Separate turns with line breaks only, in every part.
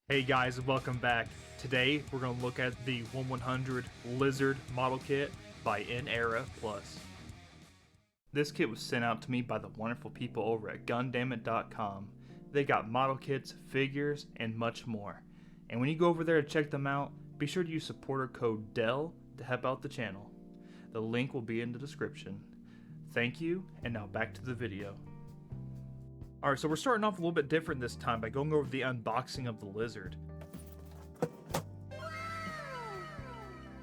Hey guys, and welcome back. Today we're going to look at the 1100 Lizard model kit by Era Plus. This kit was sent out to me by the wonderful people over at Gundamit.com. They got model kits, figures, and much more. And when you go over there to check them out, be sure to use supporter code DEL to help out the channel. The link will be in the description. Thank you, and now back to the video. Alright, so we're starting off a little bit different this time by going over the unboxing of the Lizard.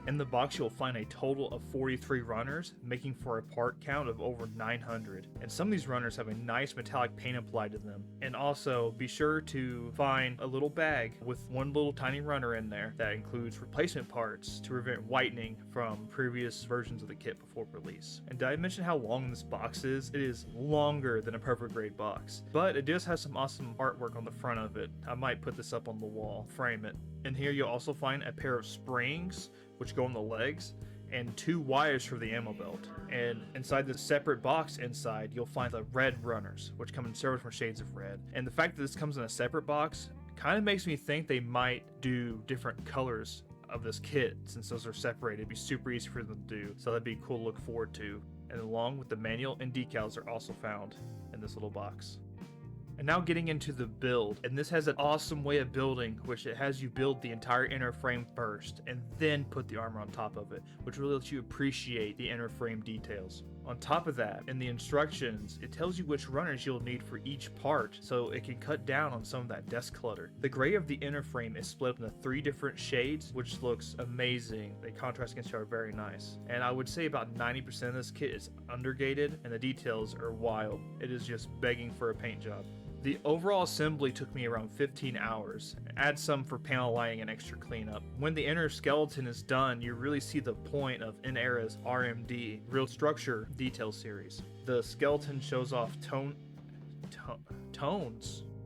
In the box you'll find a total of 43 runners, making for a part count of over 900. And some of these runners have a nice metallic paint applied to them. And also be sure to find a little bag with one little tiny runner in there that includes replacement parts to prevent whitening from previous versions of the kit before release. And did I mention how long this box is? It is longer than a perfect grade box, but it does have some awesome artwork on the front of it. I might put this up on the wall, frame it. And here you'll also find a pair of springs which go on the legs, and 2 wires for the ammo belt. And inside the separate box inside, you'll find the red runners, which come in several different shades of red. And the fact that this comes in a separate box kind of makes me think they might do different colors of this kit, since those are separated. It'd be super easy for them to do, so that'd be cool to look forward to. And along with the manual and decals are also found in this little box. And now getting into the build, and this has an awesome way of building, which it has you build the entire inner frame first and then put the armor on top of it, which really lets you appreciate the inner frame details. On top of that, in the instructions, it tells you which runners you'll need for each part, so it can cut down on some of that desk clutter. The gray of the inner frame is split up into 3 different shades, which looks amazing. They contrast against each other very nice. And I would say about 90% of this kit is undergated, and the details are wild. It is just begging for a paint job. The overall assembly took me around 15 hours. Add some for panel lining and extra cleanup. When the inner skeleton is done, you really see the point of Era's RMD, Real Structure Detail Series. The skeleton shows off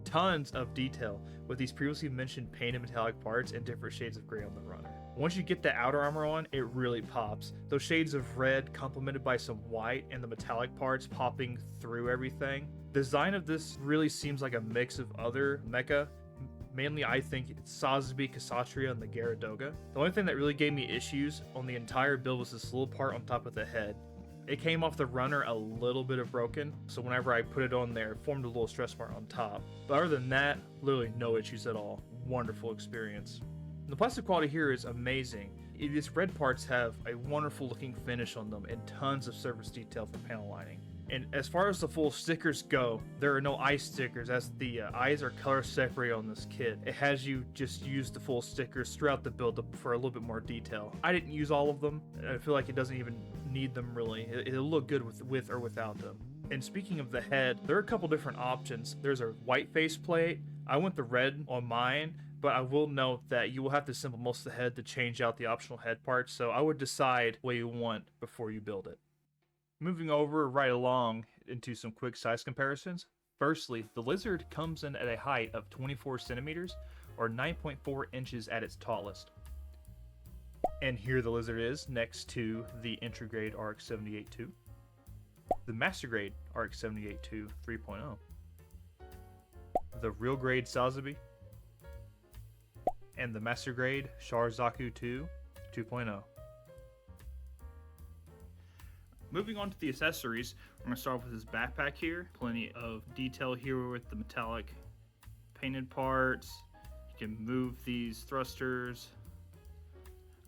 tons of detail with these previously mentioned painted metallic parts and different shades of gray on the runner. Once you get the outer armor on, it really pops. Those shades of red complemented by some white and the metallic parts popping through everything. The design of this really seems like a mix of other mecha. Mainly I think it's Sazabi, Kshatriya, and the Gyaradoga. The only thing that really gave me issues on the entire build was this little part on top of the head. It came off the runner a little bit of broken, so whenever I put it on there, it formed a little stress mark on top. But other than that, literally no issues at all. Wonderful experience. The plastic quality here is amazing. These red parts have a wonderful looking finish on them and tons of surface detail for panel lining. And as far as the full stickers go, there are no eye stickers, as the eyes are color separated on this kit. It has you just use the full stickers throughout the build for a little bit more detail. I didn't use all of them. I feel like it doesn't even need them really. It'll look good with or without them. And speaking of the head, there are a couple different options. There's a white faceplate. I went the red on mine, but I will note that you will have to assemble most of the head to change out the optional head parts, so I would decide what you want before you build it. Moving over right along into some quick size comparisons. Firstly, the Lizard comes in at a height of 24 centimeters or 9.4 inches at its tallest. And here the Lizard is next to the entry grade RX 78-2, the master grade RX 78-2 3.0, the real grade Sazabi, and the master grade Zaku 2 2.0. Moving on to the accessories, we're going to start off with this backpack here. Plenty of detail here with the metallic painted parts. You can move these thrusters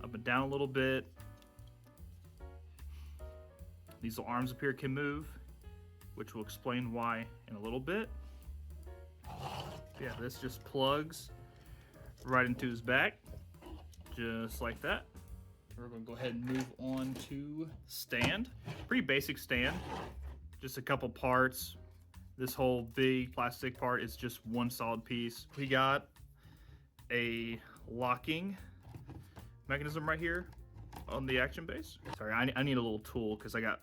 up and down a little bit. These little arms up here can move, which will explain why in a little bit. Yeah, this just plugs right into his back, just like that. We're going to go ahead and move on to stand. Pretty basic stand, just a couple parts. This whole big plastic part is just one solid piece. We got a locking mechanism right here on the action base. Sorry, I need a little tool because I got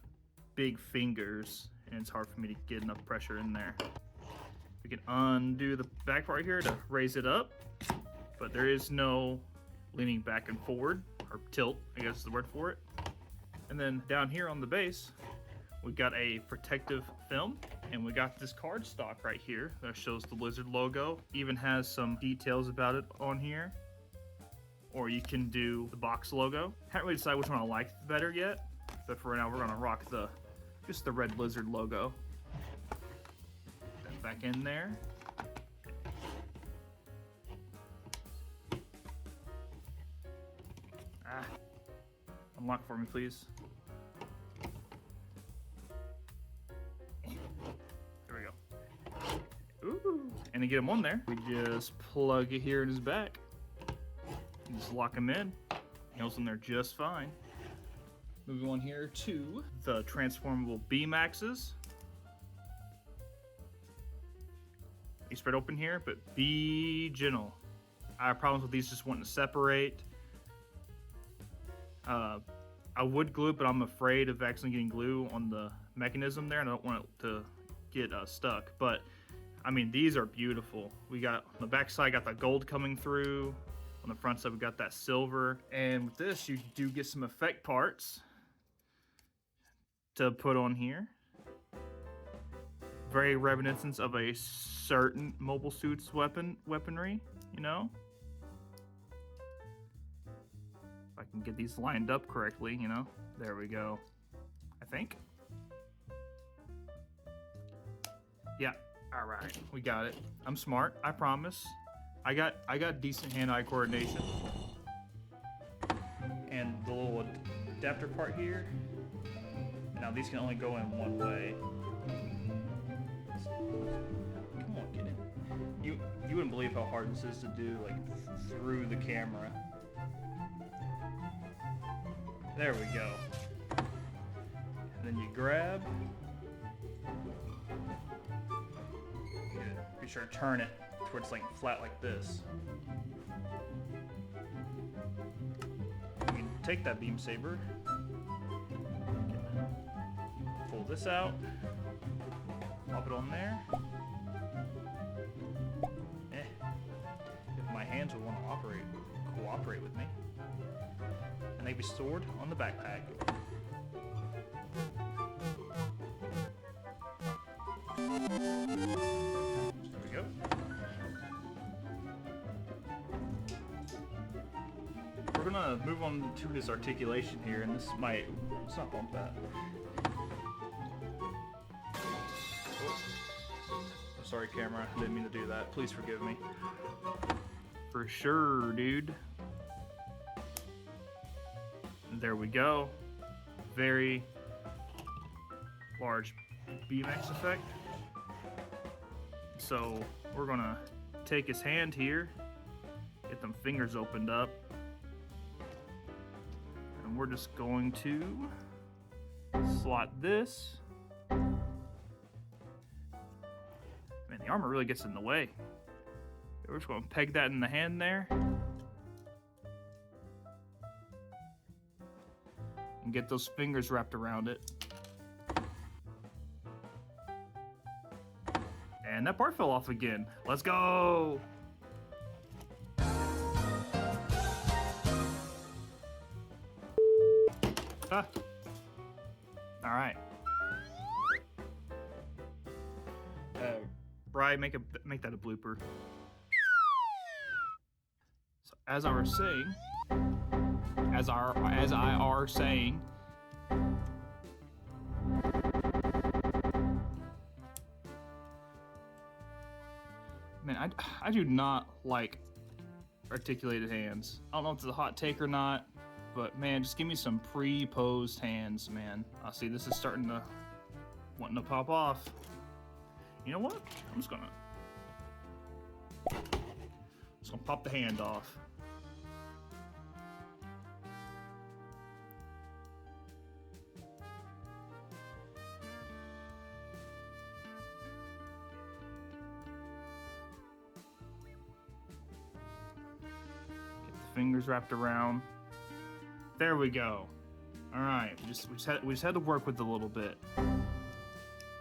big fingers and it's hard for me to get enough pressure in there. We can undo the back part here to raise it up, but there is no leaning back and forward, or tilt, I guess is the word for it. And then down here on the base, We got a protective film, and we got this cardstock right here that shows the lizard logo. Even has some details about it on here. Or you can do the box logo. Haven't really decided which one I like better yet, but for now we're gonna rock just the red lizard logo. Put that back in there. Unlock for me, please. There we go. Ooh. And to get him on there, we just plug it here in his back. And just lock him in. He goes in there just fine. Moving on here to the transformable beam axes. You spread open here, but be gentle. I have problems with these just wanting to separate. I would glue it, but I'm afraid of accidentally getting glue on the mechanism there, and I don't want it to get stuck. But I mean, these are beautiful. We got on the back side, got the gold coming through. On the front side, we got that silver. And with this, you do get some effect parts to put on here. Very reminiscent of a certain mobile suit's weaponry, you know. If I can get these lined up correctly, you know. There we go. I think. Yeah. All right, we got it. I'm smart. I promise. I got decent hand-eye coordination. And the little adapter part here. Now these can only go in one way. Come on, get in. You wouldn't believe how hard this is to do, like through the camera. There we go. And then you grab. Good. Be sure to turn it towards like flat like this. You can take that beam saber. Pull this out. Pop it on there. If my hands would want to cooperate with me. And they be stored on the backpack. There we go. We're gonna move on to his articulation here, and this might, let's not bump that. Oh. I'm sorry, camera, I didn't mean to do that. Please forgive me. For sure, dude. There we go. Very large BMX effect. So we're gonna take his hand here, get them fingers opened up, and we're just going to slot this. Man, the armor really gets in the way. We're just gonna peg that in the hand there. And get those fingers wrapped around it. And that part fell off again. Let's go! Ah. Alright. Bri, make that a blooper. So as I was saying, as I are saying, man, I do not like articulated hands. I don't know if it's a hot take or not, but man, just give me some pre-posed hands, man. I see this is starting to wanting to pop off. You know what? I'm just gonna pop the hand off. Fingers wrapped around. There we go. All right, we just had to work with it a little bit.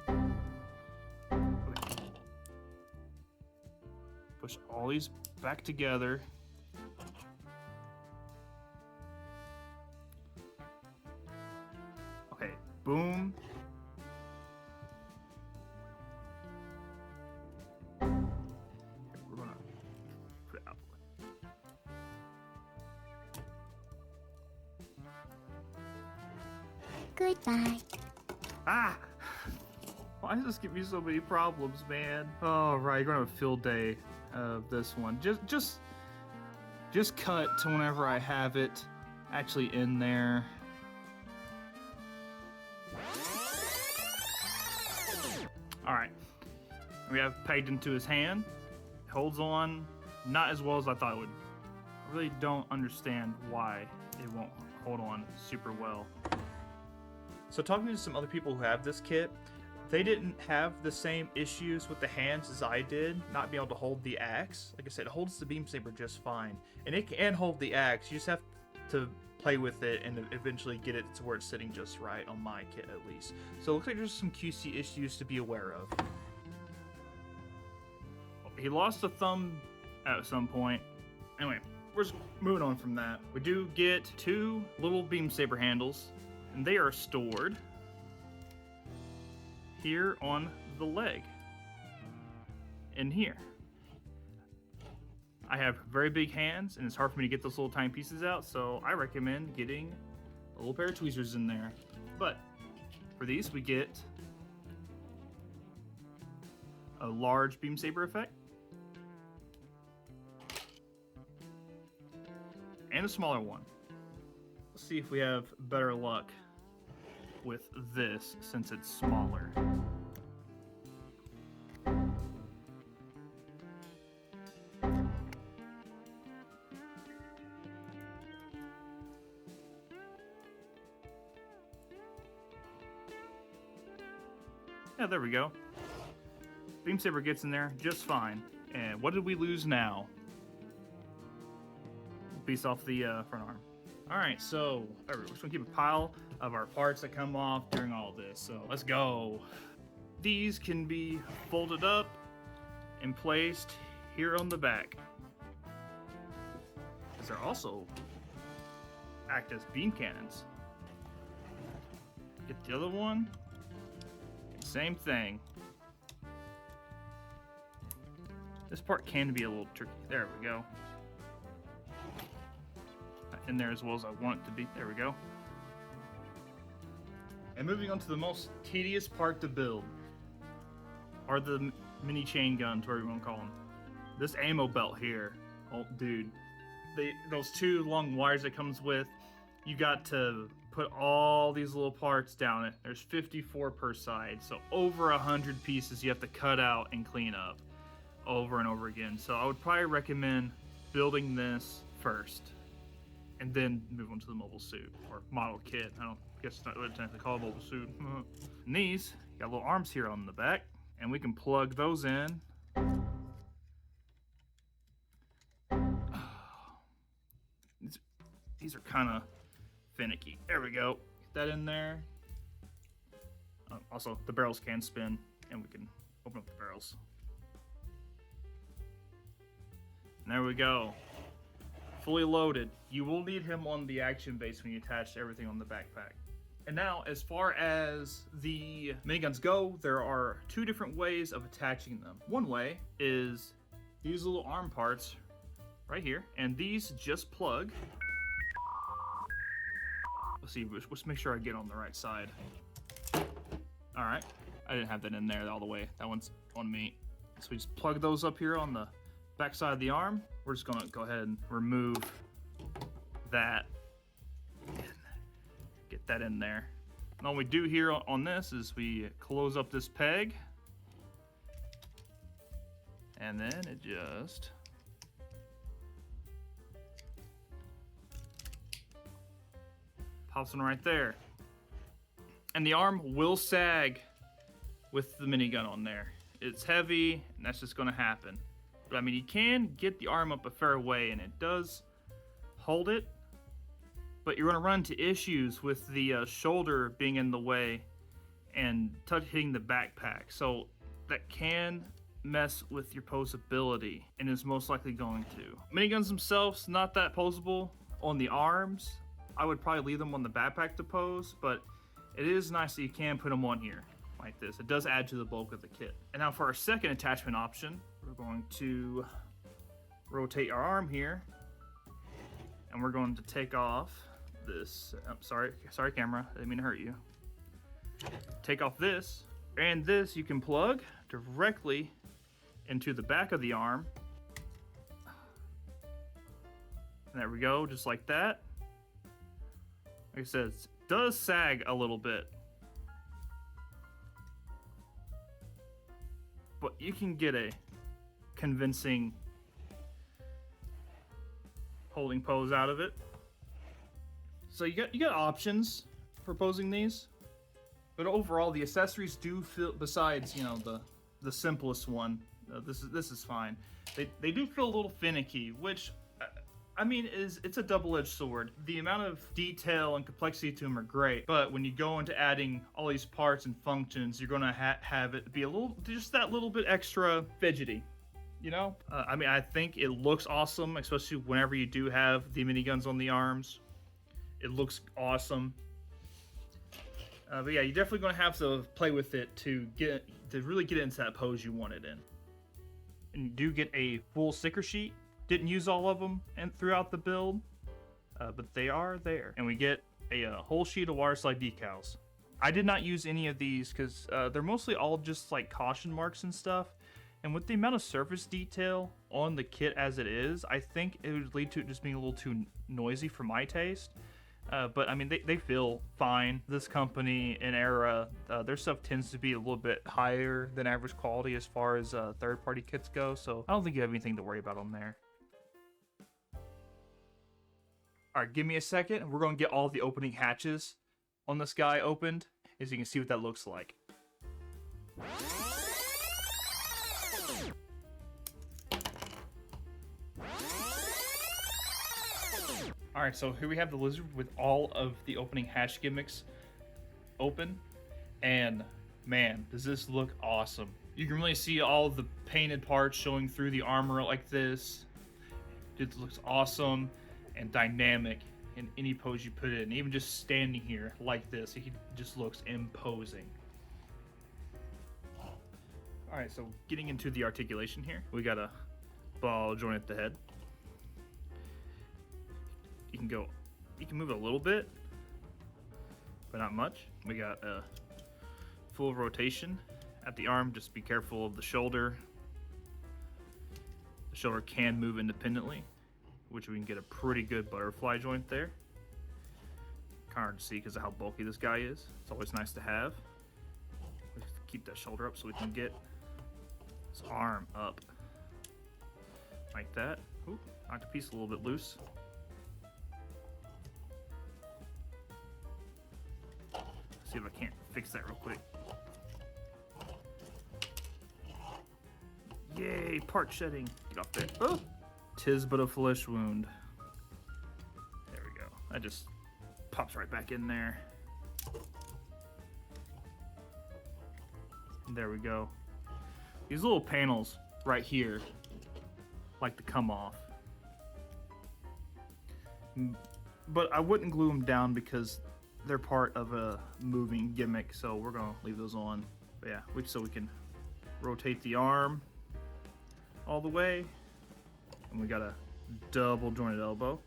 Okay. Push all these back together. Okay, boom,
Goodbye.
Ah! Why does this give me so many problems, man? Oh, right, you're gonna have a field day of this one. Just cut to whenever I have it actually in there. All right, we have pegged into his hand. It holds on, not as well as I thought it would. I really don't understand why it won't hold on super well. So talking to some other people who have this kit, they didn't have the same issues with the hands as I did, not being able to hold the axe. Like I said, it holds the beam saber just fine. And it can hold the axe, you just have to play with it and eventually get it to where it's sitting just right, on my kit at least. So it looks like there's some QC issues to be aware of. He lost a thumb at some point. Anyway, we're just moving on from that. We do get 2 little beam saber handles, and they are stored here on the leg, in here. I have very big hands, and it's hard for me to get those little tiny pieces out, so I recommend getting a little pair of tweezers in there. But for these, we get a large beam saber effect, and a smaller one. Let's see if we have better luck with this since it's smaller. Yeah, there we go. Beam saber gets in there just fine. And what did we lose now? Piece off the front arm. All right, so we're just gonna keep a pile of our parts that come off during all this. So let's go. These can be folded up and placed here on the back, because they're also act as beam cannons. Get the other one. Same thing. This part can be a little tricky. There we go. In there as well as I want it to be. There we go. And moving on to the most tedious part to build are the mini chain guns, whatever you want to call them. This ammo belt here, oh dude, those 2 long wires it comes with, you got to put all these little parts down it. There's 54 per side, so over 100 pieces you have to cut out and clean up over and over again. So I would probably recommend building this first, and then move on to the mobile suit or model kit. I don't guess it's not really technically called a mobile suit. And these got little arms here on the back, and we can plug those in. These are kind of finicky. There we go. Get that in there. Also, the barrels can spin, and we can open up the barrels. And there we go. Fully loaded. You will need him on the action base when you attach everything on the backpack. And now, as far as the miniguns go, there are 2 different ways of attaching them. One way is these little arm parts right here, and these just plug. Let's see, let's make sure I get on the right side. All right, I didn't have that in there all the way. That one's on me. So we just plug those up here on the back side of the arm. We're just gonna go ahead and remove that. Get that in there. And all we do here on this is we close up this peg, and then it just pops in right there. And the arm will sag with the minigun on there. It's heavy, and that's just gonna happen. But I mean, you can get the arm up a fair way, and it does hold it, but you're gonna run into issues with the shoulder being in the way and hitting the backpack. So that can mess with your posability, and is most likely going to. Miniguns themselves, not that posable. On the arms, I would probably leave them on the backpack to pose, but it is nice that you can put them on here like this. It does add to the bulk of the kit. And now for our second attachment option, we're going to rotate our arm here, and we're going to take off this. I'm sorry camera, I didn't mean to hurt you. Take off this, and this you can plug directly into the back of the arm. And there we go, just like that. Like I said, it does sag a little bit, but you can get a convincing holding pose out of it. So you got options for posing these, but overall the accessories do feel, besides the simplest one, this is fine. They do feel a little finicky, which I mean it's a double-edged sword. The amount of detail and complexity to them are great, but when you go into adding all these parts and functions, you're gonna have it be a little, just that little bit extra fidgety. I mean, I think it looks awesome, especially whenever you do have the miniguns on the arms. It looks awesome. But yeah, you're definitely going to have to play with it to really get into that pose you want it in. And you do get a full sticker sheet. Didn't use all of them and throughout the build, but they are there. And we get a whole sheet of water slide decals. I did not use any of these because they're mostly all just like caution marks and stuff. And with the amount of surface detail on the kit as it is, I think it would lead to it just being a little too noisy for my taste. But I mean, they feel fine. This company and Era, their stuff tends to be a little bit higher than average quality as far as third-party kits go. So I don't think you have anything to worry about on there. All right, give me a second, and we're going to get all the opening hatches on this guy opened, as you can see what that looks like. Alright, so here we have the lizard with all of the opening hatch gimmicks open, and man, does this look awesome. You can really see all the painted parts showing through the armor like this. It looks awesome and dynamic in any pose you put it in. Even just standing here like this, it just looks imposing. Alright, so getting into the articulation here, we got a ball joint at the head. You can move it a little bit, but not much. We got a full rotation at the arm. Just be careful of the shoulder. The shoulder can move independently, which we can get a pretty good butterfly joint there. Kind of hard to see because of how bulky this guy is. It's always nice to have. Keep that shoulder up so we can get his arm up like that. Ooh, knocked a piece a little bit loose. See if I can't fix that real quick. Yay, part shedding. Get off there. Oh, 'tis but a flesh wound. There we go. That just pops right back in there. And there we go. These little panels right here like to come off. But I wouldn't glue them down because they're part of a moving gimmick, so we're gonna leave those on. But yeah, so we can rotate the arm all the way, and we got a double jointed elbow.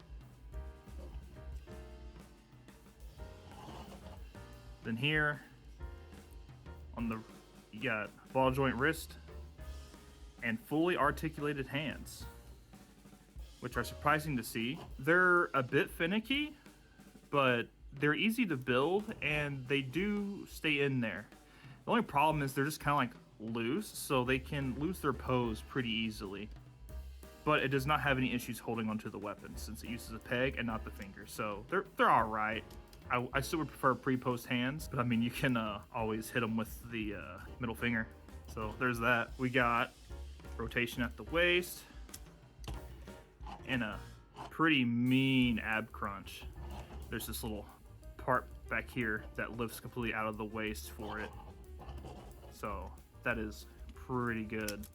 Then here on you got ball joint wrist and fully articulated hands, which are surprising to see. They're a bit finicky, but they're easy to build and they do stay in there. The only problem is they're just kind of like loose, so they can lose their pose pretty easily. But it does not have any issues holding onto the weapon since it uses a peg and not the finger. So they're all right. I still would prefer pre-post hands, but I mean, you can always hit them with the middle finger. So there's that. We got rotation at the waist and a pretty mean ab crunch. There's this little part back here that lifts completely out of the waist for it. So that is pretty good.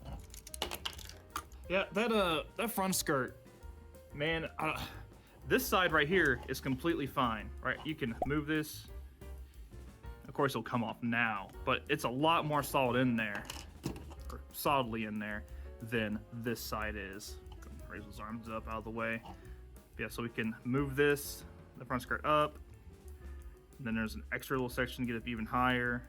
Yeah, that front skirt, man, this side right here is completely fine, right? You can move this. Of course, it'll come off now, but it's a lot more solid in there, or solidly in there, than this side is. Raise those arms up out of the way. Yeah, so we can move this the front skirt up. And then there's an extra little section to get up even higher.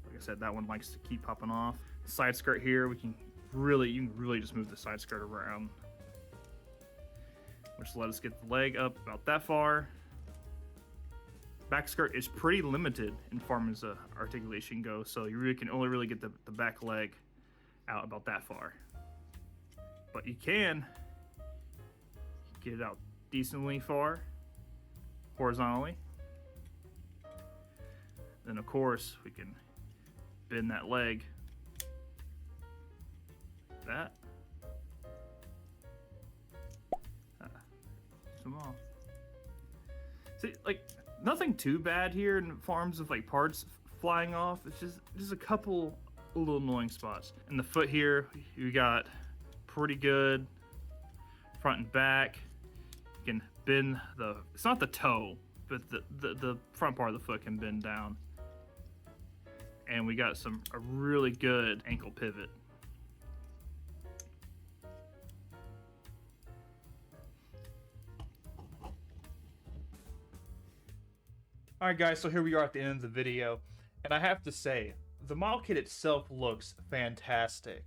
Like I said, that one likes to keep popping off. Side skirt here, you can really just move the side skirt around, which let us get the leg up about that far. Back skirt is pretty limited in far as articulation goes, so you can only really get the back leg out about that far. But you can get it out decently far horizontally. Then of course we can bend that leg like that. Small. See, like, nothing too bad here in forms of like parts flying off. It's just a couple little annoying spots. And the foot here, you got pretty good front and back. You can bend it's not the toe, but the front part of the foot can bend down. And we got a really good ankle pivot. Alright guys, so here we are at the end of the video, and I have to say, the model kit itself looks fantastic.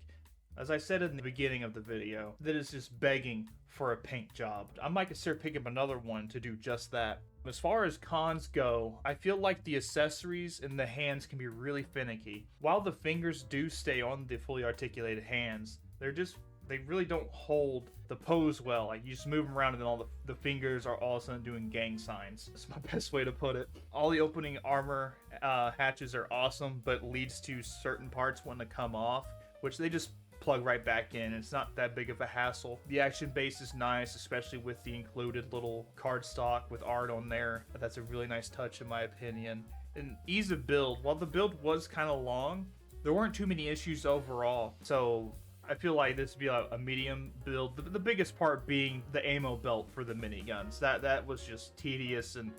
As I said in the beginning of the video, that is just begging for a paint job. I might consider picking up another one to do just that. As far as cons go, I feel like the accessories and the hands can be really finicky. While the fingers do stay on the fully articulated hands, they really don't hold the pose well. Like, you just move them around and then all the fingers are all of a sudden doing gang signs. That's my best way to put it. All the opening armor hatches are awesome, but leads to certain parts wanting to come off, which they just plug right back in. It's not that big of a hassle. The action base is nice, especially with the included little cardstock with art on there. That's a really nice touch in my opinion. And ease of build, while the build was kind of long, there weren't too many issues overall. So I feel like this would be a medium build. The biggest part being the ammo belt for the miniguns. That was just tedious and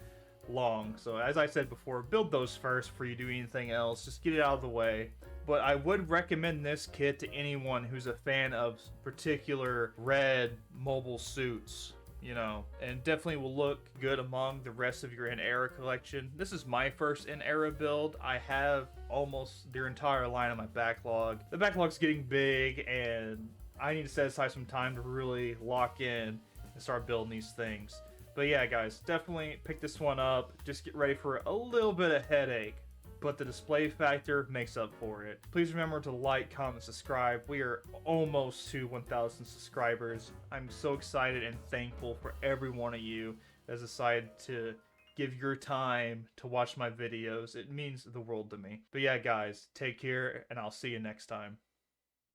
long. So as I said before, build those first before you do anything else. Just get it out of the way. But I would recommend this kit to anyone who's a fan of particular red mobile suits, you know, and definitely will look good among the rest of your in-era collection. This is my first in-era build. I have almost their entire line on my backlog. The backlog's getting big, and I need to set aside some time to really lock in and start building these things. But yeah, guys, definitely pick this one up. Just get ready for a little bit of headache, but the display factor makes up for it. Please remember to like, comment, subscribe. We are almost to 1,000 subscribers. I'm so excited and thankful for every one of you that has decided to give your time to watch my videos. It means the world to me. But yeah, guys, take care, and I'll see you next time.